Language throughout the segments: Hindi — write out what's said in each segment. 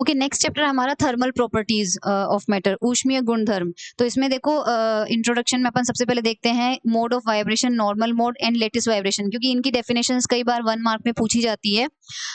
ओके, नेक्स्ट चैप्टर हमारा थर्मल प्रॉपर्टीज ऑफ मैटर, ऊष्मीय गुणधर्म। तो इसमें देखो इंट्रोडक्शन में अपन सबसे पहले देखते हैं mode of vibration, normal mode and lattice vibration, क्योंकि इनकी डेफिनेशंस कई बार 1 मार्क में पूछी जाती है।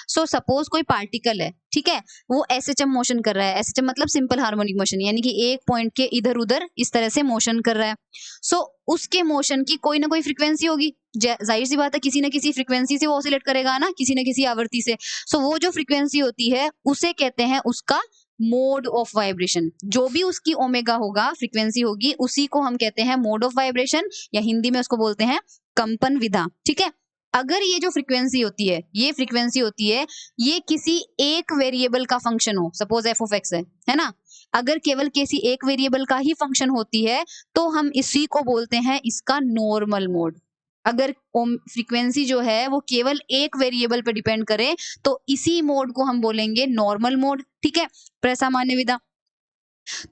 सो सपोज कोई पार्टिकल है, ठीक है, वो एसएचएम मोशन कर रहा है। एसएचएम मतलब सिंपल हार्मोनिक मोशन, यानी कि एक पॉइंट के इधर उधर इस तरह से मोशन कर रहा है। सो उसके मोशन की कोई ना कोई फ्रीक्वेंसी होगी। जाहिर सी बात है, किसी ना किसी फ्रीक्वेंसी से वो ऑसिलेट करेगा ना, किसी ना किसी आवृत्ति से। सो वो जो फ्रीक्वेंसी होती है उसे कहते हैं उसका मोड ऑफ वाइब्रेशन। जो भी उसकी ओमेगा होगा, फ्रीक्वेंसी होगी, उसी को हम कहते हैं मोड ऑफ वाइब्रेशन, या हिंदी में उसको बोलते हैं कंपन विधा। ठीक है, अगर ये जो फ्रीक्वेंसी होती है, ये फ्रीक्वेंसी होती है, ये किसी एक वेरिएबल का फंक्शन हो, सपोज एफ ऑफ एक्स है ना, अगर केवल किसी एक वेरिएबल का ही फंक्शन होती है तो हम इसी को बोलते हैं इसका नॉर्मल मोड। अगर फ्रीक्वेंसी जो है वो केवल एक वेरिएबल पे डिपेंड करे तो इसी मोड को हम बोलेंगे नॉर्मल मोड। ठीक है, प्रसामान्य विधा।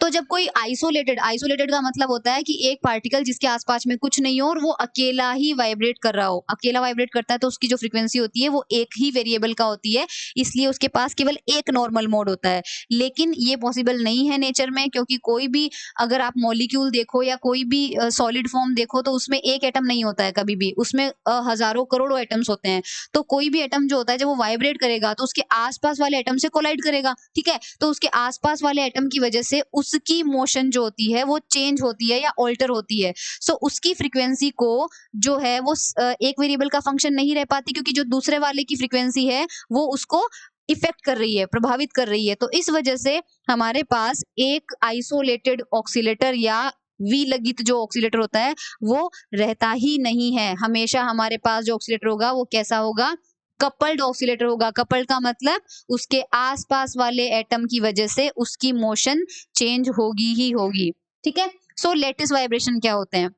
तो जब कोई आइसोलेटेड, आइसोलेटेड का मतलब होता है कि एक पार्टिकल जिसके आसपास में कुछ नहीं हो और वो अकेला ही वाइब्रेट कर रहा हो, अकेला वाइब्रेट करता है तो उसकी जो फ्रीक्वेंसी होती है वो एक ही वेरिएबल का होती है, इसलिए उसके पास केवल एक नॉर्मल मोड होता है। लेकिन ये पॉसिबल नहीं है नेचर में, क्योंकि कोई भी, अगर आप मॉलिक्यूल देखो या कोई भी सॉलिड फॉर्म देखो, तो उसमें एक एटम नहीं होता है कभी भी, उसमें हजारों करोड़ों एटम्स होते हैं। तो कोई भी एटम जो होता है, जब वो वाइब्रेट करेगा तो उसके आसपास वाले एटम से कोलाइड करेगा। ठीक है, तो उसके आसपास वाले एटम की वजह से उसकी मोशन जो होती है वो चेंज होती है या ऑल्टर होती है। सो उसकी फ्रीक्वेंसी को जो है वो एक वेरिएबल का फंक्शन नहीं रह पाती, क्योंकि जो दूसरे वाले की फ्रीक्वेंसी है वो उसको इफेक्ट कर रही है, प्रभावित कर रही है। तो इस वजह से हमारे पास एक आइसोलेटेड ऑक्सीलेटर या विलगित जो ऑक्सीलेटर होता है वो रहता ही नहीं है। हमेशा हमारे पास जो ऑक्सीलेटर होगा वो कैसा होगा? कपल्ड ऑक्सीलेटर होगा। कपल्ड का मतलब उसके आसपास वाले एटम की वजह से उसकी मोशन चेंज होगी ही होगी। ठीक है, सो लेटिस वाइब्रेशन क्या होते हैं?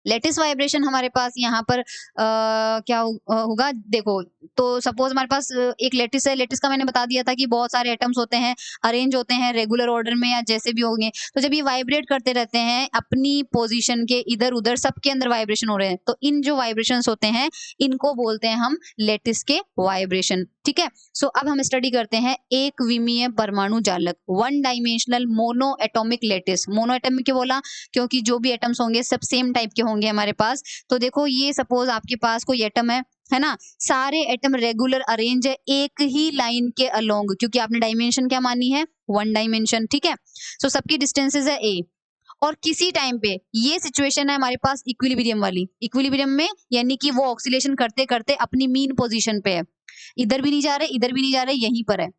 लेटिस वाइब्रेशन हमारे पास यहाँ पर क्या होगा, देखो, तो सपोज हमारे पास एक लेटिस है। लेटिस का मैंने बता दिया था कि बहुत सारे एटम्स होते हैं, अरेंज होते हैं रेगुलर ऑर्डर में या जैसे भी होंगे। तो जब ये वाइब्रेट करते रहते हैं अपनी पोजीशन के इधर उधर, सबके अंदर वाइब्रेशन हो रहे हैं, तो इन जो वाइब्रेशंस होते हैं इनको बोलते हैं हम लेटिस के वाइब्रेशन। ठीक है, सो अब हम स्टडी करते हैं एक विमीय परमाणु जालक, one dimensional mono atomic lattice. Mono atomic क्यों बोला? क्योंकि जो भी एटम्स होंगे सब सेम टाइप के होंगे हमारे पास। तो देखो, ये सपोज आपके पास कोई एटम है ना, सारे एटम रेगुलर अरेंज है एक ही लाइन के अलोंग, क्योंकि आपने डायमेंशन क्या मानी है? 1 डायमेंशन। ठीक है, सो सबकी डिस्टेंसेज है ए। और किसी टाइम पे ये सिचुएशन है हमारे पास इक्विलिब्रियम वाली। इक्विलिब्रियम में यानी कि वो ऑक्सीलेशन करते करते अपनी मीन पोजीशन पे है, इधर भी नहीं जा रहे, इधर भी नहीं जा रहे, यहीं पर है।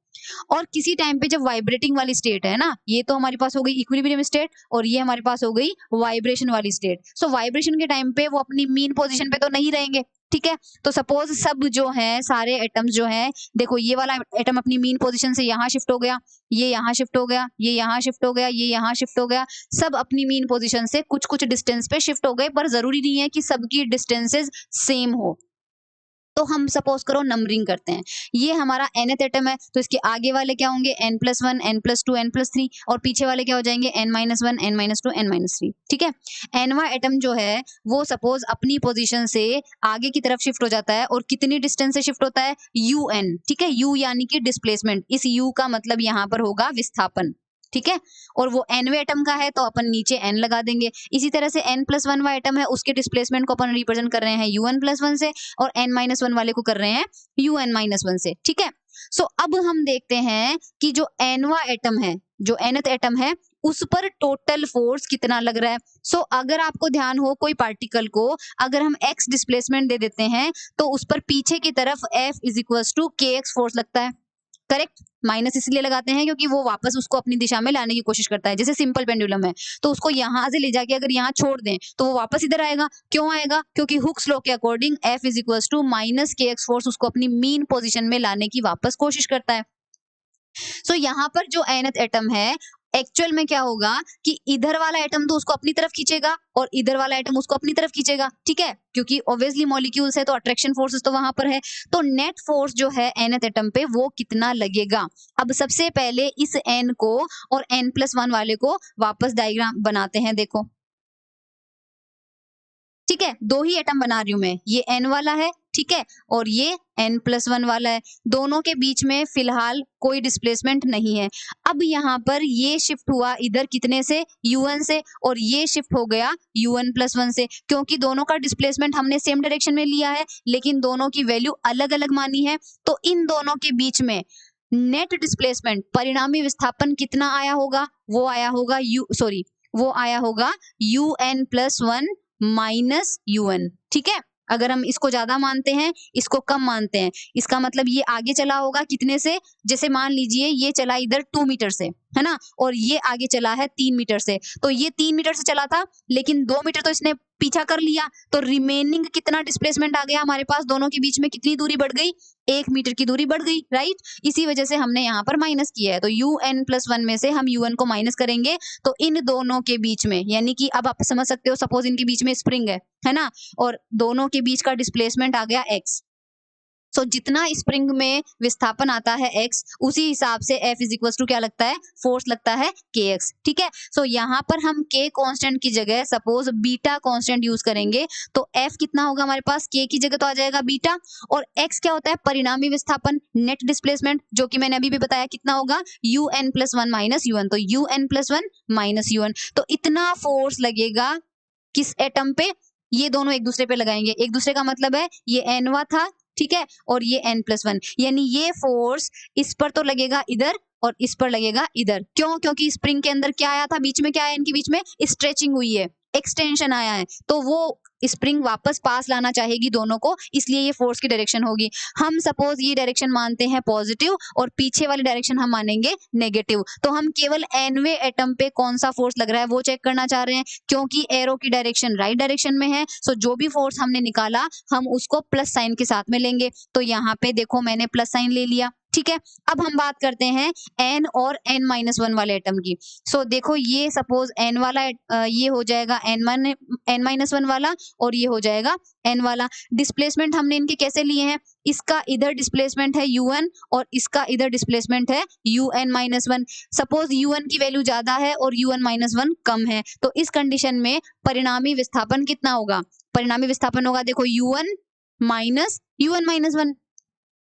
और किसी टाइम पे जब वाइब्रेटिंग वाली स्टेट है ना, ये तो हमारे पास हो गई इक्विलिब्रियम स्टेट, और ये हमारे पास हो गई वाइब्रेशन वाली स्टेट। सो वाइब्रेशन के टाइम पे वो अपनी मीन पोजीशन पे तो नहीं रहेंगे। ठीक है, तो सपोज सब जो है, सारे एटम्स जो हैं, देखो ये वाला एटम अपनी मीन पोजीशन से यहाँ शिफ्ट हो गया, ये यहाँ शिफ्ट हो गया, ये यहाँ शिफ्ट हो गया, ये यहाँ शिफ्ट हो गया, सब अपनी मीन पोजीशन से कुछ कुछ डिस्टेंस पे शिफ्ट हो गए, पर जरूरी नहीं है कि सबकी डिस्टेंसेस सेम हो। तो हम सपोज करो नंबरिंग करते हैं, ये हमारा nth एटम है, तो इसके आगे वाले क्या होंगे? n+1, n+2, n+3, और पीछे वाले क्या हो जाएंगे? n-1, n-2, n-3। ठीक है, nवा एटम जो है वो सपोज अपनी पोजीशन से आगे की तरफ शिफ्ट हो जाता है, और कितनी डिस्टेंस से शिफ्ट होता है? un। ठीक है, u यानी कि डिस्प्लेसमेंट, इस u का मतलब यहाँ पर होगा विस्थापन। ठीक है, और वो nवे एटम का है तो अपन नीचे n लगा देंगे। इसी तरह से n+1 वा एटम है, उसके डिस्प्लेसमेंट को अपन रिप्रेजेंट कर रहे हैं un+1 से, और n-1 वाले को कर रहे हैं un-1 से। ठीक है, सो अब हम देखते हैं कि जो nवा एटम है, जो nth एटम है, उस पर टोटल फोर्स कितना लग रहा है। सो अगर आपको ध्यान हो, कोई पार्टिकल को अगर हम x डिस्प्लेसमेंट दे देते हैं तो उस पर पीछे की तरफ F is to kx force लगता है। करेक्ट, माइनस इसलिए लगाते हैं क्योंकि वो वापस उसको अपनी दिशा में लाने की कोशिश करता है। जैसे सिंपल पेंडुलम है, तो उसको यहाँ से ले जाके अगर यहाँ छोड़ दें तो वो वापस इधर आएगा। क्यों आएगा? क्योंकि हुक्स लॉ के according F is equal to minus kx force उसको अपनी मीन पोजीशन में लाने की वापस कोशिश करता है। सो यहाँ पर जो nth एटम है, एक्चुअल में क्या होगा कि इधर वाला एटम तो उसको अपनी तरफ खींचेगा और इधर वाला एटम उसको अपनी तरफ खींचेगा। ठीक है, क्योंकि ऑब्वियसली मॉलिक्यूल्स है तो अट्रैक्शन फोर्सेस तो वहां पर है। तो नेट फोर्स जो है nth एटम पे वो कितना लगेगा? अब सबसे पहले इस n को और n+1 वाले को वापस डायग्राम बनाते हैं। देखो, ठीक है, 2 ही एटम बना रही हूँ मैं, ये n वाला है, ठीक है, और ये n+1 वाला है। दोनों के बीच में फिलहाल कोई डिस्प्लेसमेंट नहीं है। अब यहाँ पर ये शिफ्ट हुआ इधर कितने से, u1 से, और ये शिफ्ट हो गया u1+1 से, क्योंकि दोनों का डिस्प्लेसमेंट हमने सेम डायरेक्शन में लिया है, लेकिन दोनों की वैल्यू अलग-अलग मानी है। तो इन दोनों के बीच में नेट डिस्प्लेसमेंट, परिणामी विस्थापन कितना आया होगा, वो आया होगा un+1 माइनस un, ठीक है। अगर हम इसको ज्यादा मानते हैं, इसको कम मानते हैं, इसका मतलब ये आगे चला होगा कितने से, जैसे मान लीजिए ये चला इधर 2 मीटर से, है ना, और ये आगे चला है 3 मीटर से। तो ये 3 मीटर से चला था, लेकिन 2 मीटर तो इसने पीछा कर लिया, तो रिमेनिंग कितना डिस्प्लेसमेंट आ गया हमारे पास, दोनों के बीच में कितनी दूरी बढ़ गई, 1 मीटर की दूरी बढ़ गई, राइट। इसी वजह से हमने यहाँ पर माइनस किया है। तो un+1 में से हम un को माइनस करेंगे, तो इन दोनों के बीच में, यानी कि अब आप समझ सकते हो, सपोज इनके बीच में स्प्रिंग है ना, और दोनों के बीच का डिस्प्लेसमेंट आ गया x। सो जितना स्प्रिंग में विस्थापन आता है x, उसी हिसाब से F इज इक्वल टू क्या लगता है, फोर्स लगता है kx, ठीक है। सो यहाँ पर हम k कांस्टेंट की जगह सपोज बीटा कांस्टेंट यूज करेंगे, तो F कितना होगा हमारे पास, k की जगह तो आ जाएगा बीटा, और x क्या होता है, परिणामी विस्थापन, नेट डिस्प्लेसमेंट, जो कि मैंने अभी भी बताया कितना होगा, un+1 माइनस un, तो un+1 माइनस un। तो इतना फोर्स लगेगा किस एटम पे, ये दोनों एक दूसरे पे लगाएंगे, एक दूसरे का मतलब है ये n था, ठीक है, और ये n+1, यानी ये फोर्स इस पर तो लगेगा इधर, और इस पर लगेगा इधर। क्यों, क्योंकि स्प्रिंग के अंदर क्या आया था, बीच में क्या आया, इनके बीच में स्ट्रेचिंग हुई है, एक्सटेंशन आया है, तो वो स्प्रिंग वापस पास लाना चाहेगी दोनों को, इसलिए ये फोर्स की डायरेक्शन होगी। हम सपोज ये डायरेक्शन मानते हैं पॉजिटिव, और पीछे वाली डायरेक्शन हम मानेंगे नेगेटिव। तो हम केवल nवे एटम पे कौन सा फोर्स लग रहा है वो चेक करना चाह रहे हैं, क्योंकि एरो की डायरेक्शन राइट डायरेक्शन में है। सो जो भी फोर्स हमने निकाला, हम उसको प्लस साइन के साथ में लेंगे। तो यहाँ पे देखो मैंने प्लस साइन ले लिया, ठीक है। अब हम बात करते हैं n और n-1 वाले एटम की। सो देखो ये सपोज n वाला ये हो जाएगा n-1 वाला, और ये हो जाएगा n वाला। डिस्प्लेसमेंट हमने इनके कैसे लिए हैं, इसका इधर डिस्प्लेसमेंट है un, और इसका इधर डिस्प्लेसमेंट है un-1। सपोज un की वैल्यू ज्यादा है और un-1 कम है, तो इस कंडीशन में परिणामी विस्थापन कितना होगा, परिणामी विस्थापन होगा देखो un माइनस un-1,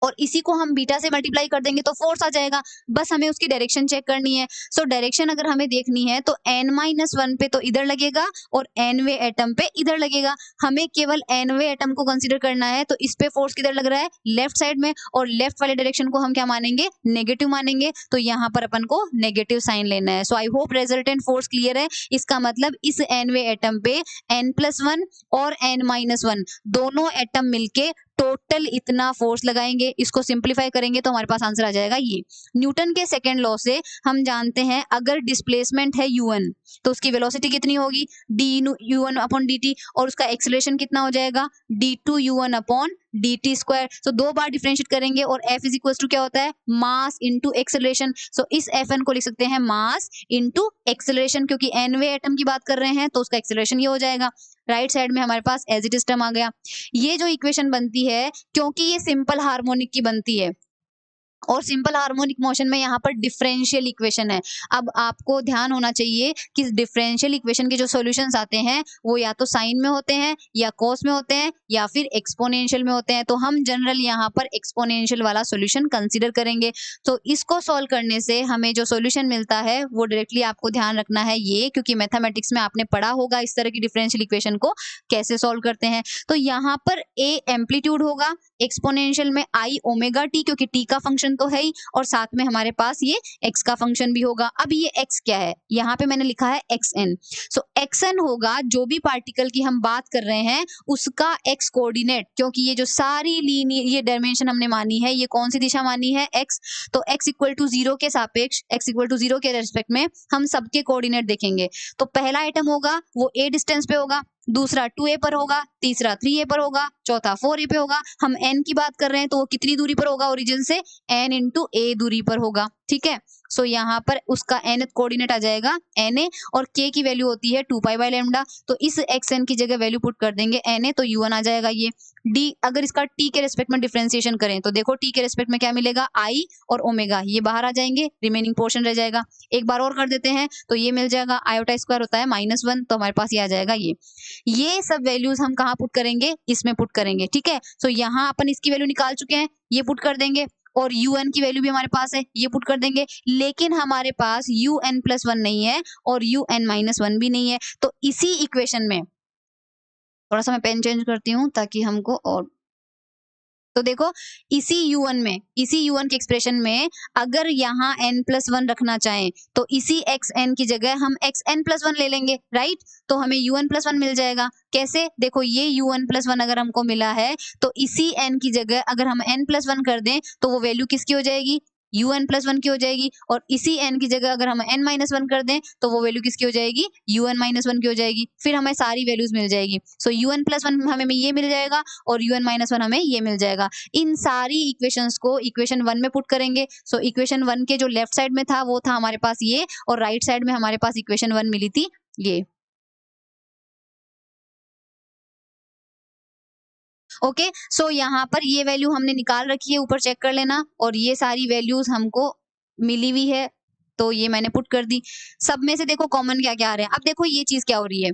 और इसी को हम बीटा से मल्टीप्लाई कर देंगे तो फोर्स आ जाएगा। बस हमें उसकी डायरेक्शन चेक करनी है। सो डायरेक्शन अगर हमें देखनी है तो n-1 पे तो इधर लगेगा, और nवे एटम पे इधर लगेगा। हमें केवल nवे एटम को कंसीडर करना है, तो इस पे फोर्स किधर लग रहा है, लेफ्ट साइड में, और लेफ्ट वाले डायरेक्शन को हम क्या मानेंगे, नेगेटिव मानेंगे। तो यहाँ पर अपन को नेगेटिव साइन लेना है। So I hope resultant force clear है। इसका मतलब इस nवे एटम पे n+1 और n-1 दोनों एटम मिलके टोटल इतना फोर्स लगाएंगे। इसको सिंप्लीफाई करेंगे तो हमारे पास आंसर आ जाएगा ये। न्यूटन के सेकंड लॉ से हम जानते हैं, अगर डिस्प्लेसमेंट है un, तो उसकी वेलोसिटी कितनी होगी, du1/dt, और उसका एक्सेलरेशन कितना हो जाएगा, d2u1/dt²। सो दो बार डिफरेंशिएट करेंगे, और F इज इक्वल टू क्या होता है, मास इंटू एक्सेलरेशन। सो इस Fn को लिख सकते हैं मास इंटू एक्सेलरेशन, क्योंकि nवे एटम की बात कर रहे हैं तो उसका एक्सेलरेशन ये हो जाएगा। राइट साइड में हमारे पास एज इट इज टर्म आ गया। ये जो इक्वेशन बनती है, क्योंकि ये सिंपल हार्मोनिक की बनती है, और सिंपल हार्मोनिक मोशन में यहाँ पर डिफरेंशियल इक्वेशन है। अब आपको ध्यान होना चाहिए कि डिफरेंशियल इक्वेशन के जो सॉल्यूशंस आते हैं वो या तो साइन में होते हैं, या कॉस में होते हैं, या फिर एक्सपोनेंशियल में होते हैं। तो हम जनरल यहाँ पर एक्सपोनेंशियल वाला सॉल्यूशन कंसीडर करेंगे। तो इसको सॉल्व करने से हमें जो सॉल्यूशन मिलता है वो डायरेक्टली आपको ध्यान रखना है ये, क्योंकि मैथमेटिक्स में आपने पढ़ा होगा इस तरह की डिफरेंशियल इक्वेशन को कैसे सॉल्व करते हैं। तो यहाँ पर a एम्पलीट्यूड होगा, एक्सपोनेंशियल में i ओमेगा t, क्योंकि t का फंक्शन तो है ही, और साथ में हमारे पास ये x का फंक्शन भी होगा। अब ये x क्या है, यहाँ पे मैंने लिखा है xn। सो xn होगा जो भी पार्टिकल की हम बात कर रहे हैं उसका x कोऑर्डिनेट, क्योंकि ये जो सारी लीनियर ये डायमेंशन हमने मानी है, ये कौन सी दिशा मानी है, x। तो x इक्वल टू 0 के सापेक्ष, x इक्वल टू 0 के रेस्पेक्ट में हम सबके कोऑर्डिनेट देखेंगे। तो पहला आइटम होगा वो a डिस्टेंस पे होगा, दूसरा 2a पर होगा, तीसरा 3a पर होगा, चौथा 4a पे होगा। हम n की बात कर रहे हैं तो वो कितनी दूरी पर होगा ओरिजिन से, n इंटू a दूरी पर होगा। ठीक है। सो यहाँ पर उसका nth कोऑर्डिनेट आ जाएगा na और k की वैल्यू होती है 2 पाई बाय लैम्डा, तो इस xn की जगह वैल्यू पुट कर देंगे na, तो u1 आ जाएगा ये। d अगर इसका t के रिस्पेक्ट में डिफरेंशिएशन करें तो देखो t के रिस्पेक्ट में क्या मिलेगा, i और ओमेगा, ये बाहर आ जाएंगे, रिमेनिंग पोर्शन रह जाएगा। एक बार और कर देते हैं तो ये मिल जाएगा, आयोटा स्क्वायर होता है -1, तो हमारे पास ये आ जाएगा ये सब वैल्यूज हम कहाँ पुट करेंगे, इसमें पुट करेंगे, ठीक है। सो यहाँ अपन इसकी वैल्यू निकाल चुके हैं, ये पुट कर देंगे, और un की वैल्यू भी हमारे पास है, ये पुट कर देंगे। लेकिन हमारे पास un+1 नहीं है और un-1 भी नहीं है, तो इसी इक्वेशन में थोड़ा सा मैं पेन चेंज करती हूँ ताकि हमको और, तो देखो इसी u1 के एक्सप्रेशन में अगर यहाँ n+1 रखना चाहें तो इसी xn की जगह हम xn+1 ले लेंगे, राइट। तो हमें un+1 मिल जाएगा। कैसे, देखो ये un+1 अगर हमको मिला है तो इसी n की जगह अगर हम n+1 कर दें तो वो वैल्यू किसकी हो जाएगी, un+1 की हो जाएगी, और इसी n की जगह अगर हम n-1 कर दें तो वो वैल्यू किसकी हो जाएगी, un-1 की हो जाएगी। फिर हमें सारी वैल्यूज मिल जाएगी। सो un+1 हमें ये मिल जाएगा और un-1 हमें ये मिल जाएगा। इन सारी इक्वेशंस को इक्वेशन 1 में पुट करेंगे। सो इक्वेशन 1 के जो लेफ्ट साइड में था वो था हमारे पास ये, और राइट साइड में हमारे पास इक्वेशन 1 मिली थी ये। ओके, सो यहाँ पर ये वैल्यू हमने निकाल रखी है, ऊपर चेक कर लेना, और ये सारी वैल्यूज हमको मिली हुई है, तो ये मैंने पुट कर दी। सब में से देखो कॉमन क्या क्या आ रहा है। अब देखो ये चीज क्या हो रही है,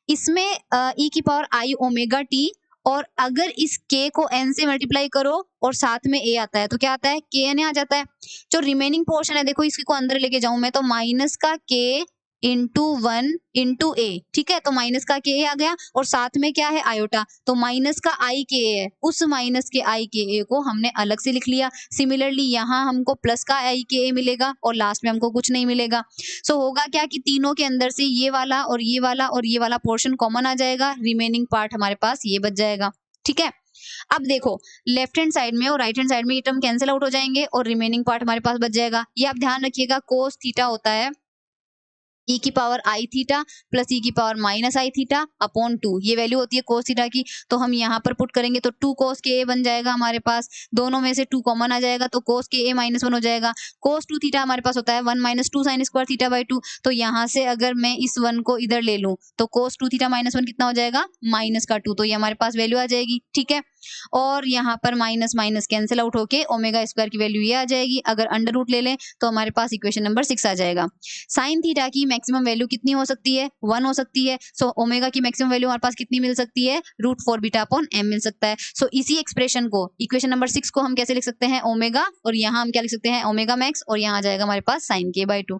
इसमें e की पावर i ओमेगा t, और अगर इस k को n से मल्टीप्लाई करो और साथ में a आता है तो क्या आता है, kn आ जाता है। जो रिमेनिंग पोर्शन है देखो इसको को अंदर लेके जाऊं मैं तो माइनस का k इंटू 1 इंटू a, ठीक है। तो माइनस का के आ गया और साथ में क्या है, आयोटा, तो माइनस का आई के है, उस माइनस के आई के ए को हमने अलग से लिख लिया। सिमिलरली यहाँ हमको प्लस का आई के ए मिलेगा और लास्ट में हमको कुछ नहीं मिलेगा। सो होगा क्या कि तीनों के अंदर से ये वाला और ये वाला और ये वाला पोर्शन कॉमन आ जाएगा, रिमेनिंग पार्ट हमारे पास ये बच जाएगा, ठीक है। अब देखो लेफ्ट हैंड साइड में और राइट हैंड साइड में ये टर्म कैंसिल आउट हो जाएंगे और रिमेनिंग पार्ट हमारे पास बच जाएगा। ये आप ध्यान रखिएगा, कोस थीटा होता है e की पावर आई थीटा प्लस e की पावर माइनस आई थीटा अपॉन 2, ये वैल्यू होती है कोस थीटा की। तो हम यहाँ पर पुट करेंगे तो 2 कोस के ए बन जाएगा हमारे पास, दोनों में से 2 कॉमन आ जाएगा तो कोस के ए -1 हो जाएगा। कोस 2 थीटा हमारे पास होता है 1 - 2 साइन स्क्वायर थीटा बाई 2, तो यहाँ से अगर मैं इस 1 को इधर ले लूँ तो कोस 2 थीटा -1 कितना हो जाएगा, -2, तो ये हमारे पास वैल्यू आ जाएगी, ठीक है। और यहाँ पर माइनस माइनस कैंसिल आउट होके ओमेगा स्क्वायर की वैल्यू ये आ जाएगी। अगर अंडर रूट ले लें तो हमारे पास इक्वेशन नंबर 6 आ जाएगा। साइन थीटा की मैक्सिमम वैल्यू कितनी हो सकती है, 1 हो सकती है। सो ओमेगा की मैक्सिमम वैल्यू हमारे पास कितनी मिल सकती है, √4 बीटा अपॉन m मिल सकता है। सो इसी एक्सप्रेशन को इक्वेशन नंबर 6 को हम कैसे लिख सकते हैं, ओमेगा, और यहाँ हम क्या लिख सकते हैं, ओमेगा मैक्स, और यहाँ आ जाएगा हमारे पास sign k/2।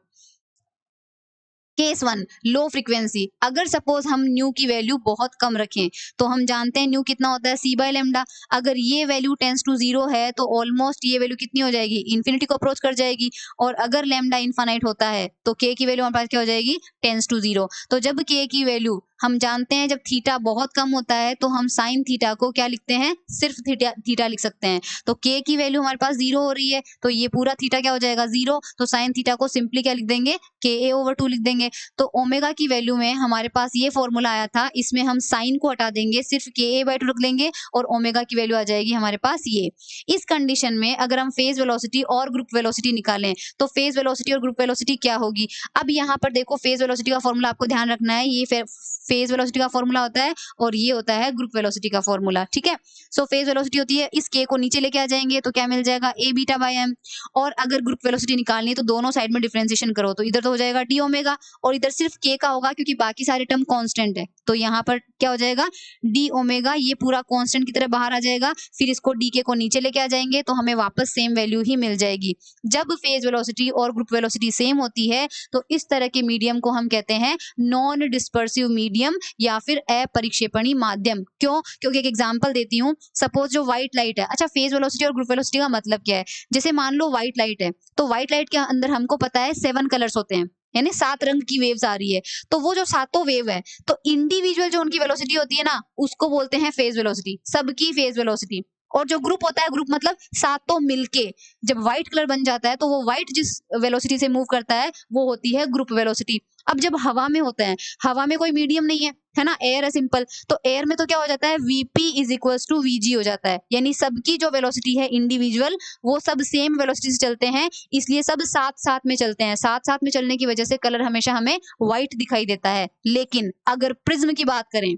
Case 1 low frequency, अगर सपोज हम न्यू की वैल्यू बहुत कम रखें तो हम जानते हैं न्यू कितना होता है, c बाय लैम्डा। अगर ये वैल्यू टेंस टू 0 है तो ऑलमोस्ट ये वैल्यू कितनी हो जाएगी, इन्फिनिटी को अप्रोच कर जाएगी। और अगर लैम्डा इनफाइनाइट होता है तो k की वैल्यू हमारे पास क्या हो जाएगी, टेंस टू 0। तो जब k की वैल्यू हम जानते हैं जब थीटा बहुत कम होता है तो हम साइन थीटा को क्या लिखते हैं, सिर्फ थीटा लिख सकते हैं। तो k की वैल्यू हमारे पास 0 हो रही है तो ये पूरा थीटा क्या हो जाएगा, 0। तो साइन थीटा को सिंपली क्या लिख देंगे, ka/2 लिख देंगे। तो ओमेगा की वैल्यू में हमारे पास ये फॉर्मूला आया था, इसमें हम साइन को हटा देंगे, सिर्फ ka/2 रख लेंगे और ओमेगा की वैल्यू आ जाएगी हमारे पास ये। इस कंडीशन में अगर हम फेज वेलोसिटी और ग्रुप वेलोसिटी निकालें तो फेज वेलोसिटी और ग्रुप वेलोसिटी क्या होगी। अब यहाँ पर देखो फेज वेलोसिटी का फॉर्मूला आपको ध्यान रखना है, ये फेज वेलोसिटी का फॉर्मूला होता है और ये होता है ग्रुप वेलोसिटी का फॉर्मूला, ठीक है। सो फेज वेलोसिटी होती है, इस k को नीचे लेके आ जाएंगे तो क्या मिल जाएगा, a बीटा बाय m। और अगर ग्रुप वेलोसिटी निकालनी है तो दोनों साइड में डिफरेंशिएशन करो तो इधर तो हो जाएगा d ओमेगा और इधर सिर्फ k का होगा क्योंकि बाकी सारे टर्म कांस्टेंट है। तो यहाँ पर क्या हो जाएगा, d ओमेगा, ये पूरा कांस्टेंट की तरह बाहर आ जाएगा। फिर इसको dk को नीचे लेके आ जाएंगे तो हमें वापस सेम वैल्यू ही मिल जाएगी। जब फेज वेलोसिटी और ग्रुप वेलोसिटी सेम होती है तो इस तरह के मीडियम को हम कहते हैं नॉन डिस्पर्सिव मीडियम या फिर अपरिक्षेपणी माध्यम। क्यों, क्योंकि एक एग्जांपल देती हूँ, सपोज जो व्हाइट लाइट है, अच्छा फेज वेलोसिटी और ग्रुप वेलोसिटी का मतलब क्या है, जैसे मान लो व्हाइट लाइट है तो व्हाइट लाइट के अंदर हमको पता है 7 कलर्स होते हैं, यानी 7 रंग की वेव्स आ रही है। तो वो जो सातों वेव है तो इंडिविजुअल जो उनकी वेलोसिटी होती है ना उसको बोलते हैं फेज वेलोसिटी, सबकी फेज वेलोसिटी। और जो ग्रुप होता है, ग्रुप मतलब सातों मिलके जब व्हाइट कलर बन जाता है तो वो व्हाइट जिस वेलोसिटी से मूव करता है वो होती है ग्रुप वेलोसिटी। अब जब हवा में होते हैं, हवा में कोई मीडियम नहीं है ना, एयर है सिंपल, तो एयर में तो क्या हो जाता है, VP is equals to VG हो जाता है, यानी सबकी जो वेलोसिटी है इंडिविजुअल वो सब सेम वेलोसिटी से चलते हैं, इसलिए सब साथ साथ में चलते हैं। साथ साथ में चलने की वजह से कलर हमेशा हमें व्हाइट दिखाई देता है। लेकिन अगर प्रिज्म की बात करें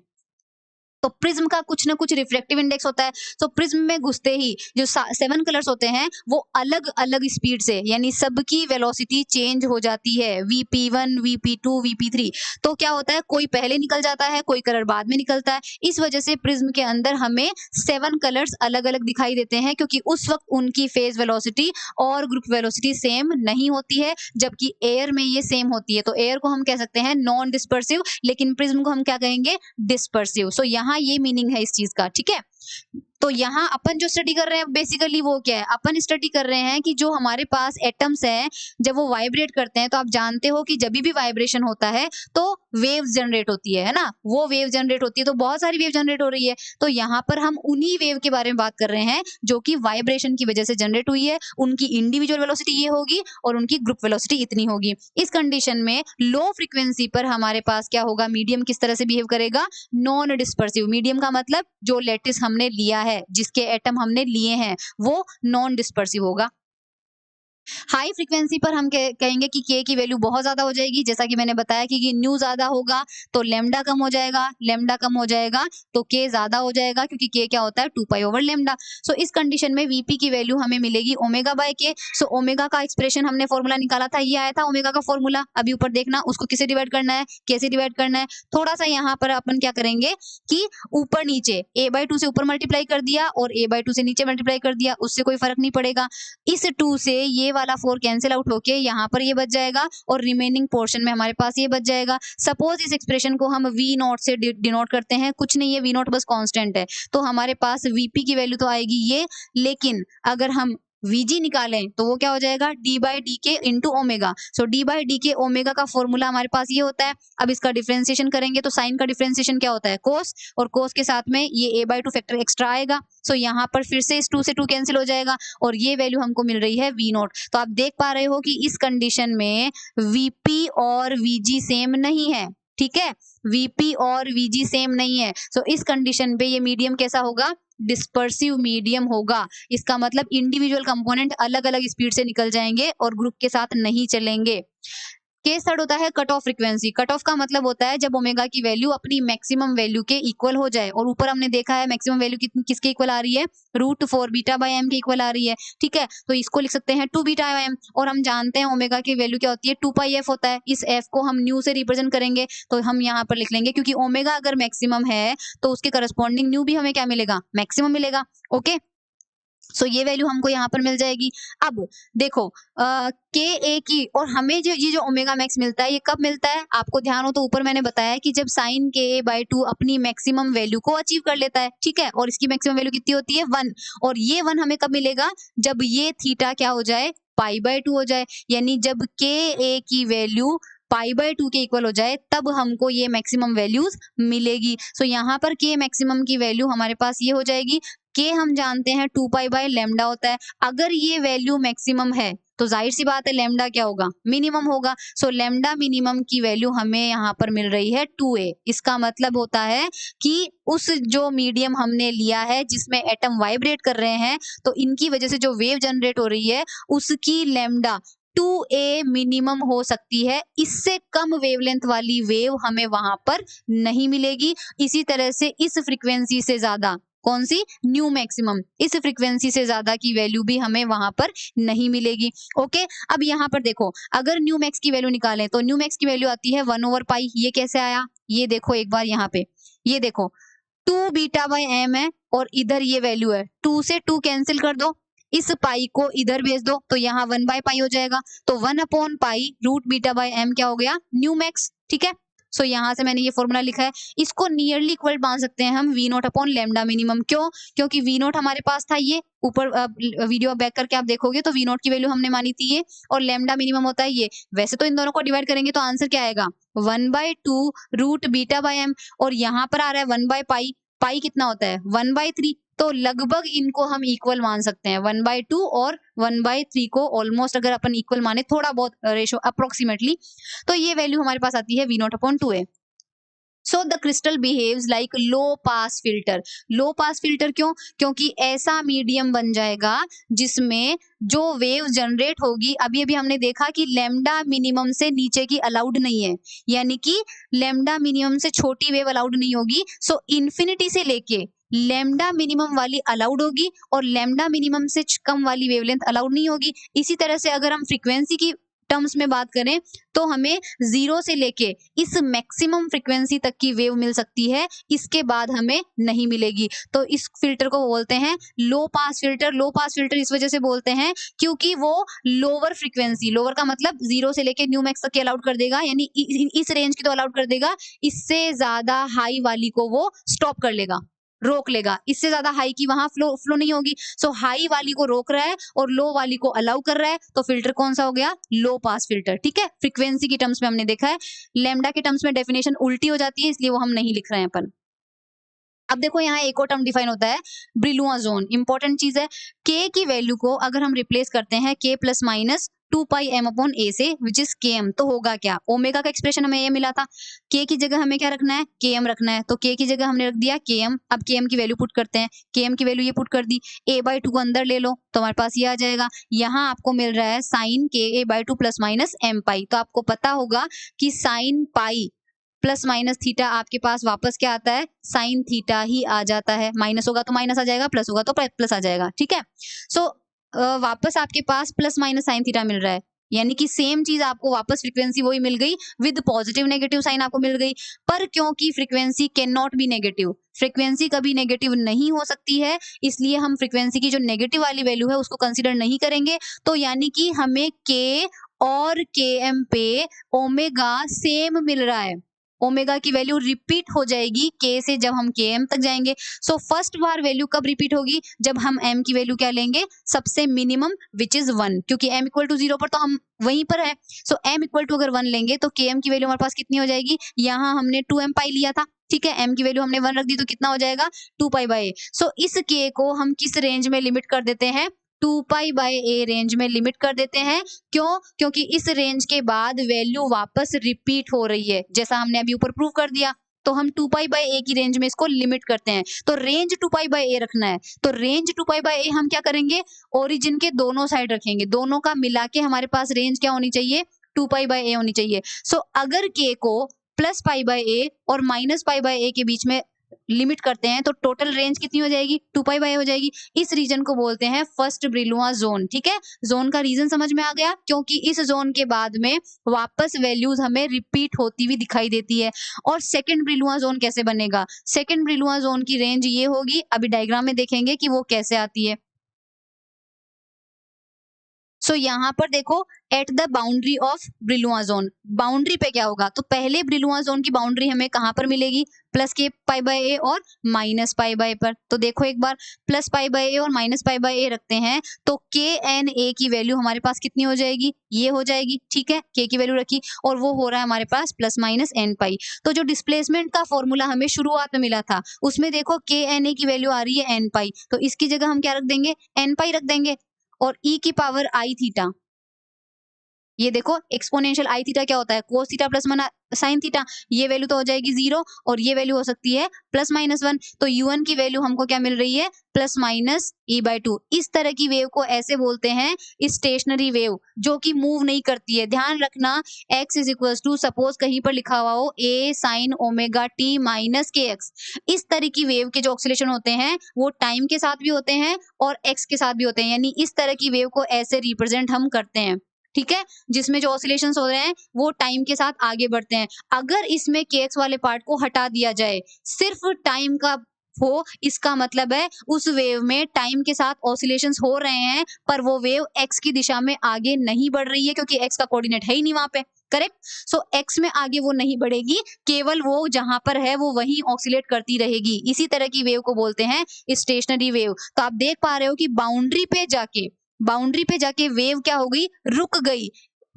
तो प्रिज्म का कुछ ना कुछ रिफ्लेक्टिव इंडेक्स होता है। तो प्रिज्म में घुसते ही जो 7 कलर्स होते हैं वो अलग अलग स्पीड से, यानी सबकी वेलोसिटी चेंज हो जाती है, VP1 VP2 VP3। तो क्या होता है, कोई पहले निकल जाता है, कोई कलर बाद में निकलता है। इस वजह से प्रिज्म के अंदर हमें 7 कलर्स अलग अलग दिखाई देते हैं, क्योंकि उस वक्त उनकी फेज वेलोसिटी और ग्रुप वेलोसिटी सेम नहीं होती है, जबकि एयर में ये सेम होती है। तो एयर को हम कह सकते हैं नॉन डिस्पर्सिव, लेकिन प्रिज्म को हम क्या कहेंगे, डिस्पर्सिव। सो यहाँ ये मीनिंग है इस चीज का, ठीक है। तो यहाँ अपन जो स्टडी कर रहे हैं बेसिकली वो क्या है, अपन स्टडी कर रहे हैं कि जो हमारे पास एटम्स हैं जब वो वाइब्रेट करते हैं, तो आप जानते हो कि जब भी वाइब्रेशन होता है तो वेव्स जनरेट होती है ना, वो वेव जनरेट होती है, तो बहुत सारी वेव जनरेट हो रही है। तो यहाँ पर हम उन्हीं वेव के बारे में बात कर रहे हैं जो कि वाइब्रेशन की वजह से जनरेट हुई है। उनकी इंडिविजुअल वेलोसिटी ये होगी और उनकी ग्रुप वेलोसिटी इतनी होगी। इस कंडीशन में लो फ्रीक्वेंसी पर हमारे पास क्या होगा, मीडियम किस तरह से बिहेव करेगा, नॉन डिस्पर्सिव। मीडियम का मतलब जो लैटिस हमने लिया है, जिसके एटम हमने लिए हैं, वो नॉन डिस्पर्सिव होगा। हाई फ्रीक्वेंसी पर हम कहेंगे कि के की वैल्यू बहुत ज्यादा हो जाएगी, जैसा कि मैंने बताया कि न्यू ज्यादा होगा तो लेमडा कम हो जाएगा, लेमडा कम हो जाएगा तो के ज्यादा हो जाएगा, क्योंकि के क्या होता है 2 पाई/लेमडा। सो इस कंडीशन में वीपी की वैल्यू हमें मिलेगी ओमेगा बाय के। सो ओमेगा का एक्सप्रेशन हमने फॉर्मूला निकाला था, ये आया था ओमेगा का फॉर्मूला। अभी ऊपर देखना उसको किसे डिवाइड करना है, कैसे डिवाइड करना है। थोड़ा सा यहाँ पर अपन क्या करेंगे कि ऊपर नीचे a/2 से ऊपर मल्टीप्लाई कर दिया और a/2 से नीचे मल्टीप्लाई कर दिया, उससे कोई फर्क नहीं पड़ेगा। इस 2 से ये वाला 4 कैंसिल आउट होके यहाँ पर ये बच जाएगा और रिमेनिंग पोर्शन में हमारे पास ये बच जाएगा। सपोज इस एक्सप्रेशन को हम वी नॉट से डिनोट करते हैं, कुछ नहीं है, वी नॉट बस कांस्टेंट है, तो हमारे पास वीपी की वैल्यू तो आएगी ये, लेकिन अगर हम Vg निकालें तो वो क्या हो जाएगा, d/dk इंटू ओमेगा। सो d/dk ओमेगा का फॉर्मूला हमारे पास ये होता है। अब इसका डिफरेंशिएशन करेंगे तो साइन का डिफरेंशिएशन क्या होता है, कोस, और कोस के साथ में ये a/2 फैक्टर एक्स्ट्रा आएगा। सो यहाँ पर फिर से इस 2 से 2 कैंसिल हो जाएगा और ये वैल्यू हमको मिल रही है V नॉट। तो आप देख पा रहे हो कि इस कंडीशन में Vp और Vg सेम नहीं है, ठीक है, Vp और Vg सेम नहीं है। सो इस कंडीशन पे ये मीडियम कैसा होगा, डिस्पर्सिव मीडियम होगा। इसका मतलब इंडिविजुअल कंपोनेंट अलग अलग स्पीड से निकल जाएंगे और ग्रुप के साथ नहीं चलेंगे। केस थर्ड होता है cut off frequency. Cut off का मतलब होता है जब ओमेगा की वैल्यू अपनी मैक्सिमम वैल्यू के इक्वल हो जाए, और ऊपर हमने देखा है मैक्सिमम वैल्यू कितनी किसके इक्वल आ रही है, √4 β/m के इक्वल आ रही है, ठीक है। तो इसको लिख सकते हैं 2 βm, और हम जानते हैं ओमेगा की वैल्यू क्या होती है, 2πf होता है। इस f को हम न्यू से रिप्रेजेंट करेंगे, तो हम यहाँ पर लिख लेंगे, क्योंकि ओमेगा अगर मैक्सिमम है तो उसके करस्पॉन्डिंग न्यू भी हमें क्या मिलेगा, मैक्सिमम मिलेगा। ओके, सो ये वैल्यू हमको यहाँ पर मिल जाएगी। अब देखो के ए की, और हमें जो ये जो ओमेगा मैक्स मिलता है ये कब मिलता है, आपको ध्यान हो तो ऊपर मैंने बताया कि जब साइन ke/2 अपनी मैक्सिमम वैल्यू को अचीव कर लेता है, ठीक है, और इसकी मैक्सिमम वैल्यू कितनी होती है 1, और ये 1 हमें कब मिलेगा, जब ये थीटा क्या हो जाए, π/2 हो जाए, यानी जब के ए की वैल्यू π/2 के इक्वल हो जाए तब हमको ये मैक्सिमम वैल्यूज मिलेगी। सो यहाँ पर के मैक्सिमम की वैल्यू हमारे पास ये हो जाएगी, के हम जानते हैं 2π/λ होता है। अगर ये वैल्यू मैक्सिमम है तो जाहिर सी बात है लैम्डा क्या होगा, मिनिमम होगा। सो लैम्डा मिनिमम की वैल्यू हमें यहाँ पर मिल रही है 2a। इसका मतलब होता है कि उस जो मीडियम हमने लिया है जिसमें एटम वाइब्रेट कर रहे हैं, तो इनकी वजह से जो वेव जनरेट हो रही है उसकी लैम्डा 2a मिनिमम हो सकती है। इससे कम वेवलेंथ वाली वेव हमें वहां पर नहीं मिलेगी। इसी तरह से इस फ्रीक्वेंसी से ज्यादा, कौन सी, न्यू मैक्सिमम, इस फ्रीक्वेंसी से ज्यादा की वैल्यू भी हमें वहां पर नहीं मिलेगी। ओके, अब यहाँ पर देखो, अगर न्यू मैक्स की वैल्यू निकालें तो न्यू मैक्स की वैल्यू आती है 1/π। ये कैसे आया, ये देखो एक बार यहाँ पे, ये देखो 2 β/m है और इधर ये वैल्यू है, 2 से 2 कैंसिल कर दो, इस पाई को इधर भेज दो तो यहाँ 1/π हो जाएगा। तो 1/π √β/m क्या हो गया, न्यू मैक्स, ठीक है। सो यहाँ से मैंने ये फॉर्मूला लिखा है, इसको नियरली इक्वल मान सकते हैं हम V0/λ मिनिमम। क्यों, क्योंकि V0 हमारे पास था, ये ऊपर वीडियो बैक करके आप देखोगे तो V0 की वैल्यू हमने मानी थी ये, और लैम्डा मिनिमम होता है ये। वैसे तो इन दोनों को डिवाइड करेंगे तो आंसर क्या आएगा, 1/2 √β/m, और यहाँ पर आ रहा है 1/π, पाई कितना होता है 1/3, तो लगभग इनको हम इक्वल मान सकते हैं 1/2 और 1/3 को ऑलमोस्ट अगर अपन इक्वल माने थोड़ा बहुत रेशो अप्रोक्सीमेटली, तो ये वैल्यू हमारे पास आती है V0/2a। So the crystal behaves like low pass filter. Low pass filter क्यों? क्योंकि ऐसा मीडियम बन जाएगा जिसमें जो वेव जनरेट होगी, अभी अभी हमने देखा कि लैम्डा मिनिमम से नीचे की अलाउड नहीं है, यानी कि लैम्डा मिनिमम से छोटी वेव अलाउड नहीं होगी। सो इन्फिनिटी से लेके लैम्डा मिनिमम वाली अलाउड होगी और लैम्डा मिनिमम से कम वाली वेवलेंथ अलाउड नहीं होगी। इसी तरह से अगर हम फ्रीक्वेंसी की टर्म्स में बात करें तो हमें 0 से लेके इस मैक्सिमम फ्रीक्वेंसी तक की वेव मिल सकती है, इसके बाद हमें नहीं मिलेगी। तो इस फिल्टर को बोलते हैं लो पास फिल्टर। लो पास फिल्टर इस वजह से बोलते हैं क्योंकि वो लोअर फ्रीक्वेंसी, लोअर का मतलब 0 से लेके न्यू मैक्स तक की अलाउड कर देगा, यानी इस रेंज की तो अलाउड कर देगा, इससे ज्यादा हाई वाली को वो स्टॉप कर लेगा, रोक लेगा। इससे ज्यादा हाई की वहां फ्लो नहीं होगी। सो हाई वाली को रोक रहा है और लो वाली को अलाउ कर रहा है, तो फिल्टर कौन सा हो गया? लो पास फिल्टर। ठीक है, फ्रीक्वेंसी की टर्म्स में हमने देखा है, लैम्डा के टर्म्स में डेफिनेशन उल्टी हो जाती है, इसलिए वो हम नहीं लिख रहे हैं अपन। अब देखो यहाँ एक और टर्म डिफाइन होता है, ब्रिलुआ जोन। इंपॉर्टेंट चीज है, के की वैल्यू को अगर हम रिप्लेस करते हैं के प्लस माइनस 2πm/a से, विच इज km, तो होगा क्या? ओमेगा का एक्सप्रेशन हमें ये मिला था, के की जगह हमें क्या रखना है? km रखना है, तो के की जगह हमने रख दिया km। अब km की वैल्यू पुट करते हैं, km की वैल्यू ये पुट कर दी, a/2 को अंदर ले लो तो हमारे पास ये आ जाएगा। यहाँ आपको मिल रहा है साइन के a/2 प्लस माइनस m पाई, तो आपको पता होगा कि sine pi plus minus theta आपके पास वापस क्या आता है? साइन थीटा ही आ जाता है। माइनस होगा तो माइनस आ जाएगा, प्लस होगा तो प्लस आ जाएगा। ठीक है, सो वापस आपके पास प्लस माइनस साइन थीटा मिल रहा है, यानी कि सेम चीज आपको वापस फ्रीक्वेंसी वही मिल गई, विद पॉजिटिव नेगेटिव साइन आपको मिल गई। पर क्योंकि frequency can not be negative, frequency कभी नेगेटिव नहीं हो सकती है, इसलिए हम फ्रीक्वेंसी की जो नेगेटिव वाली वैल्यू है उसको कंसीडर नहीं करेंगे। तो यानी कि हमें के और के एम पे ओमेगा सेम मिल रहा है, ओमेगा की वैल्यू रिपीट हो जाएगी के से जब हम के एम तक जाएंगे। सो फर्स्ट बार वैल्यू कब रिपीट होगी? जब हम एम की वैल्यू क्या लेंगे? सबसे मिनिमम, विच इज 1, क्योंकि एम इक्वल टू 0 पर तो हम वहीं पर है। सो एम इक्वल टू अगर 1 लेंगे तो के एम की वैल्यू हमारे पास कितनी हो जाएगी? यहाँ हमने 2m पाई लिया था, ठीक है, एम की वैल्यू हमने 1 रख दी तो कितना हो जाएगा? 2π/a। सो इस के को हम किस रेंज में लिमिट कर देते हैं? 2π/a रेंज में लिमिट कर देते हैं। क्यों? क्योंकि इस रेंज के बाद वैल्यू वापस रिपीट हो रही है, जैसा हमने अभी ऊपर प्रूव कर दिया। तो हम 2π/a की रेंज में इसको लिमिट करते हैं, तो रेंज 2π/a रखना है। तो रेंज 2π/a हम क्या करेंगे? ओरिजिन के दोनों साइड रखेंगे, दोनों का मिला के हमारे पास रेंज क्या होनी चाहिए? 2π/a होनी चाहिए। सो अगर के को प्लस π/a और माइनस π/a के बीच में लिमिट करते हैं तो टोटल रेंज कितनी हो जाएगी? 2π/a हो जाएगी। इस रीजन को बोलते हैं फर्स्ट ब्रिलुआ जोन। ठीक है, जोन का रीजन समझ में आ गया, क्योंकि इस जोन के बाद में वापस वैल्यूज हमें रिपीट होती हुई दिखाई देती है। और सेकंड ब्रिलुआ जोन कैसे बनेगा? सेकंड ब्रिलुआ जोन की रेंज ये होगी, अभी डायग्राम में देखेंगे कि वो कैसे आती है। सो यहाँ पर देखो, at the boundary of Brillouin zone, boundary पे क्या होगा? तो पहले ब्रिलुआ जोन की बाउंड्री हमें कहाँ पर मिलेगी? प्लस के π/a और माइनस π/a पर। तो देखो एक बार, प्लस π/a और माइनस π/a रखते हैं तो के एन ए की वैल्यू हमारे पास कितनी हो जाएगी? ये हो जाएगी। ठीक है, के की वैल्यू रखी और वो हो रहा है हमारे पास प्लस माइनस एन पाई। तो जो डिस्प्लेसमेंट का फॉर्मूला हमें शुरुआत में मिला था उसमें देखो के एन ए की वैल्यू आ रही है एन पाई, तो इसकी जगह हम क्या रख देंगे? एन पाई रख देंगे। और e की पावर आई थीटा, ये देखो एक्सपोनेंशियल आई थीटा क्या होता है? Cos theta plus sine theta, ये वैल्यू तो हो जाएगी 0 और ये वैल्यू हो सकती है प्लस माइनस 1। तो un की वैल्यू हमको क्या मिल रही है? Plus minus e/2। इस तरह की वेव को ऐसे बोलते हैं स्टेशनरी वेव, जो कि मूव नहीं करती है। ध्यान रखना, x is equal to, suppose कहीं पर लिखा हुआ हो a sine omega t minus k x, इस तरह की वेव के जो ऑक्सीलेशन होते हैं वो टाइम के साथ भी होते हैं और x के साथ भी होते हैं, यानी इस तरह की वेव को ऐसे रिप्रेजेंट हम करते हैं। ठीक है, जिसमें जो ऑसिलेशंस हो रहे हैं वो टाइम के साथ आगे बढ़ते हैं। अगर इसमें kx वाले पार्ट को हटा दिया जाए, सिर्फ टाइम का हो, इसका मतलब है उस वेव में टाइम के साथ ऑसिलेशंस हो रहे हैं, पर वो वेव x की दिशा में आगे नहीं बढ़ रही है, क्योंकि x का कोऑर्डिनेट है ही नहीं वहां पे। करेक्ट, सो x में आगे वो नहीं बढ़ेगी, केवल वो जहां पर है वो वहीं ऑसिलेट करती रहेगी। इसी तरह की वेव को बोलते हैं स्टेशनरी वेव। तो आप देख पा रहे हो कि बाउंड्री पे जाके वेव क्या हो गई? रुक गई।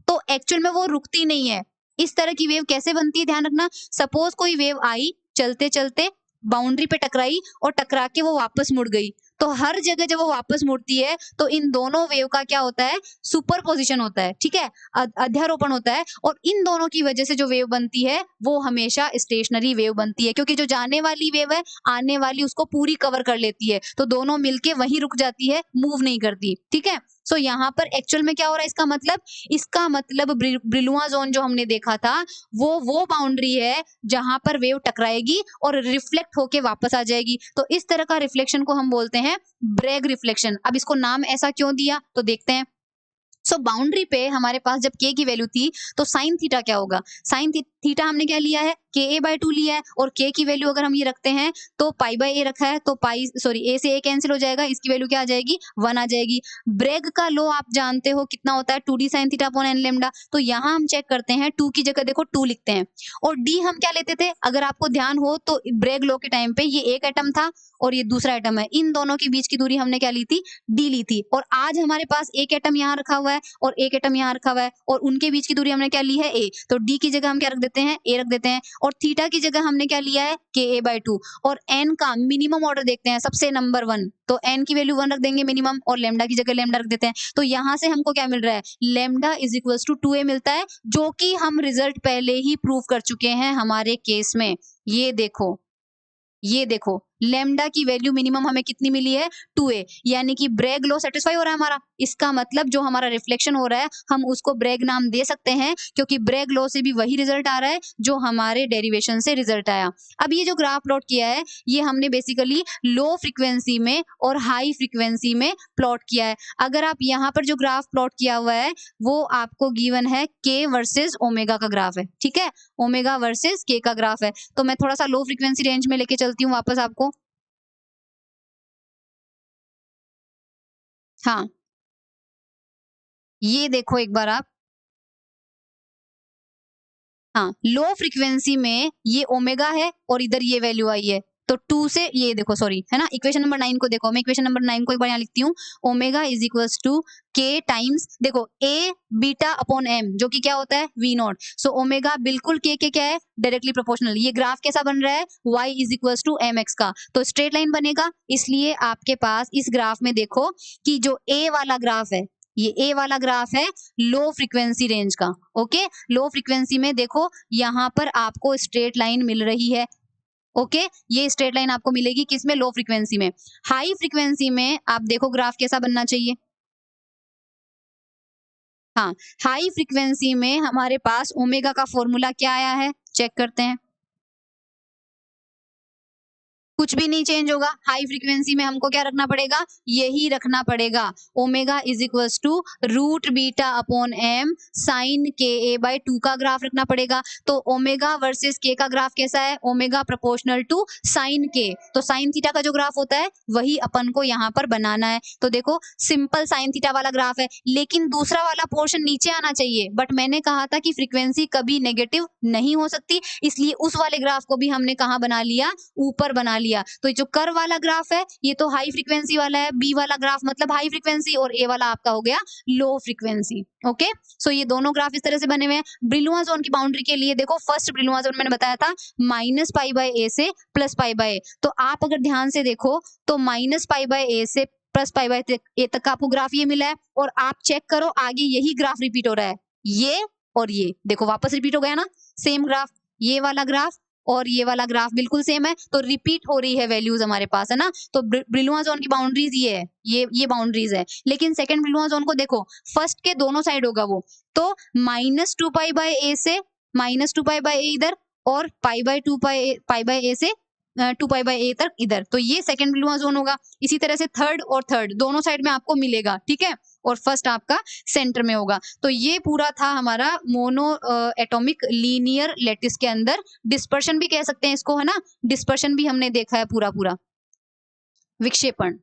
तो एक्चुअल में वो रुकती नहीं है। इस तरह की वेव कैसे बनती है? ध्यान रखना, सपोज कोई वेव आई चलते चलते बाउंड्री पे टकराई और टकरा के वो वापस मुड़ गई। तो हर जगह जब वो वापस मुड़ती है तो इन दोनों वेव का क्या होता है, सुपरपोजिशन होता है, ठीक है, अध्यारोपण होता है, और इन दोनों की वजह से जो वेव बनती है वो हमेशा स्टेशनरी वेव बनती है, क्योंकि जो जाने वाली वेव है आने वाली उसको पूरी कवर कर लेती है, तो दोनों मिलके वहीं रुक जाती है, मूव नहीं करती, ठीक है। सो यहाँ पर एक्चुअल में क्या हो रहा है, इसका मतलब ब्रिलुआ जोन जो हमने देखा था वो बाउंड्री है जहां पर वेव टकराएगी और रिफ्लेक्ट होके वापस आ जाएगी। तो इस तरह का रिफ्लेक्शन को हम बोलते हैं ब्रेग रिफ्लेक्शन। अब इसको नाम ऐसा क्यों दिया तो देखते हैं। सो बाउंड्री पे हमारे पास जब k की वैल्यू थी तो साइन थीटा क्या होगा, साइन थीटा हमने क्या लिया है, ka/2 लिया है, और k की वैल्यू अगर हम ये रखते हैं तो पाई/a रखा है, तो a से a कैंसिल हो जाएगा, इसकी वैल्यू क्या आ जाएगी, 1 आ जाएगी। ब्रेग का लॉ आप जानते हो कितना होता है, 2d sin theta upon n lambda. तो यहाँ हम चेक करते हैं, 2 की जगह देखो 2 लिखते हैं, और d हम क्या लेते थे, अगर आपको ध्यान हो तो ब्रेग लॉ के टाइम पे ये एक एटम था और ये दूसरा एटम है, इन दोनों के बीच की दूरी हमने क्या ली थी, d ली थी। और आज हमारे पास एक एटम यहाँ रखा हुआ है और एक एटम यहाँ रखा हुआ है, और उनके बीच की दूरी हमने क्या ली है, a। तो d की जगह हम क्या रख देते हैं, a रख देते हैं, और थीटा की जगह हमने क्या लिया है, ka/2। और n का मिनिमम ऑर्डर देखते हैं, सबसे नंबर 1, तो n की वैल्यू 1 रख देंगे मिनिमम, और लैम्डा की जगह लैम्डा रख देते हैं। तो यहाँ से हमको क्या मिल रहा है, lambda is equals to 2a मिलता है, जो कि हम रिजल्ट पहले ही प्रूव कर चुके हैं हमारे केस में। ये देखो लैम्डा की वैल्यू मिनिमम हमें कितनी मिली है, 2a, यानी कि ब्रेग लॉ सेटिस्फाई हो रहा है हमारा। इसका मतलब जो हमारा रिफ्लेक्शन हो रहा है हम उसको ब्रेग नाम दे सकते हैं, क्योंकि ब्रेग लॉ से भी वही रिजल्ट आ रहा है जो हमारे डेरिवेशन से रिजल्ट आया। अब ये जो ग्राफ प्लॉट किया है ये हमने बेसिकली लो फ्रीक्वेंसी में और हाई फ्रीक्वेंसी में प्लॉट किया है। अगर आप यहाँ पर जो ग्राफ प्लॉट किया हुआ है वो आपको गिवन है k वर्सेस ओमेगा का ग्राफ है, ठीक है, ओमेगा वर्सेस k का ग्राफ है। तो मैं थोड़ा सा लो फ्रीक्वेंसी रेंज में लेके चलती हूँ वापस आपको। हाँ, ये देखो एक बार आप, हाँ, लो फ्रीक्वेंसी में ये ओमेगा है और इधर ये वैल्यू आई है, तो 2 से ये देखो, सॉरी, है ना, इक्वेशन नंबर 9 को देखो, मैं इक्वेशन नंबर 9 को एक बार यहाँ लिखती हूँ, omega is equals to k times, देखो a बीटा अपॉन m, जो कि क्या होता है, v0। सो ओमेगा बिल्कुल k के क्या है, डायरेक्टली प्रोपोर्शनल। ये ग्राफ कैसा बन रहा है, y is equals to mx का, तो स्ट्रेट लाइन बनेगा। इसलिए आपके पास इस ग्राफ में देखो कि जो a वाला ग्राफ है, ये a वाला ग्राफ है लो फ्रीक्वेंसी रेंज का, ओके। लो फ्रीक्वेंसी में देखो यहाँ पर आपको स्ट्रेट लाइन मिल रही है, ओके, ये स्ट्रेट लाइन आपको मिलेगी किसमें, लो फ्रीक्वेंसी में। हाई फ्रीक्वेंसी में आप देखो ग्राफ कैसा बनना चाहिए, हाँ, हाई फ्रीक्वेंसी में हमारे पास ओमेगा का फॉर्मूला क्या आया है, चेक करते हैं। कुछ भी नहीं चेंज होगा, हाई फ्रीक्वेंसी में हमको क्या रखना पड़ेगा, यही रखना पड़ेगा, omega is equals to root beta upon M sine ka/2 का ग्राफ रखना पड़ेगा। तो ओमेगा वर्सेस के का ग्राफ कैसा है, ओमेगा प्रोपोर्शनल टू साइन के, तो साइन थीटा का जो ग्राफ होता है वही अपन को यहाँ पर बनाना है। तो देखो सिंपल साइन थीटा वाला ग्राफ है, लेकिन दूसरा वाला पोर्शन नीचे आना चाहिए, बट मैंने कहा था कि फ्रीक्वेंसी कभी नेगेटिव नहीं हो सकती, इसलिए उस वाले ग्राफ को भी हमने कहाँ बना लिया, ऊपर बना लिया। तो ये जो कर्व वाला ग्राफ है ये तो हाई फ्रीक्वेंसी वाला है, बी वाला ग्राफ मतलब हाई फ्रीक्वेंसी, और ए वाला आपका हो गया लो फ्रीक्वेंसी, ओके। सो ये दोनों ग्राफ इस तरह से बने हुए हैं। ब्रिलुआ जोन की बाउंड्री के लिए देखो, फर्स्ट ब्रिलुआ जोन मैंने बताया था -π/a से +π/a, तो आप अगर ध्यान से देखो तो -π/a से +π/a तक का आपको ग्राफ ये मिला है, और आप चेक करो आगे यही ग्राफ रिपीट हो रहा है, ये और ये देखो वापस रिपीट हो गया ना, सेम ग्राफ, ये वाला ग्राफ और ये वाला ग्राफ बिल्कुल सेम है, तो रिपीट हो रही है वैल्यूज हमारे पास, है ना। तो ब्रिलुआ जोन की बाउंड्रीज ये है, ये बाउंड्रीज है। लेकिन सेकंड ब्रिलुआ जोन को देखो, फर्स्ट के दोनों साइड होगा वो, तो -2π/a से -2π/a इधर, और π/2π/a से 2π/a तक इधर, तो ये सेकंड ब्रिलुआ जोन होगा। इसी तरह से थर्ड और थर्ड दोनों साइड में आपको मिलेगा, ठीक है, और फर्स्ट आपका सेंटर में होगा। तो ये पूरा था हमारा मोनो एटॉमिक लीनियर लैटिस के अंदर, डिस्पर्शन भी कह सकते हैं इसको, है ना, डिस्पर्शन भी हमने देखा है पूरा पूरा, विक्षेपण।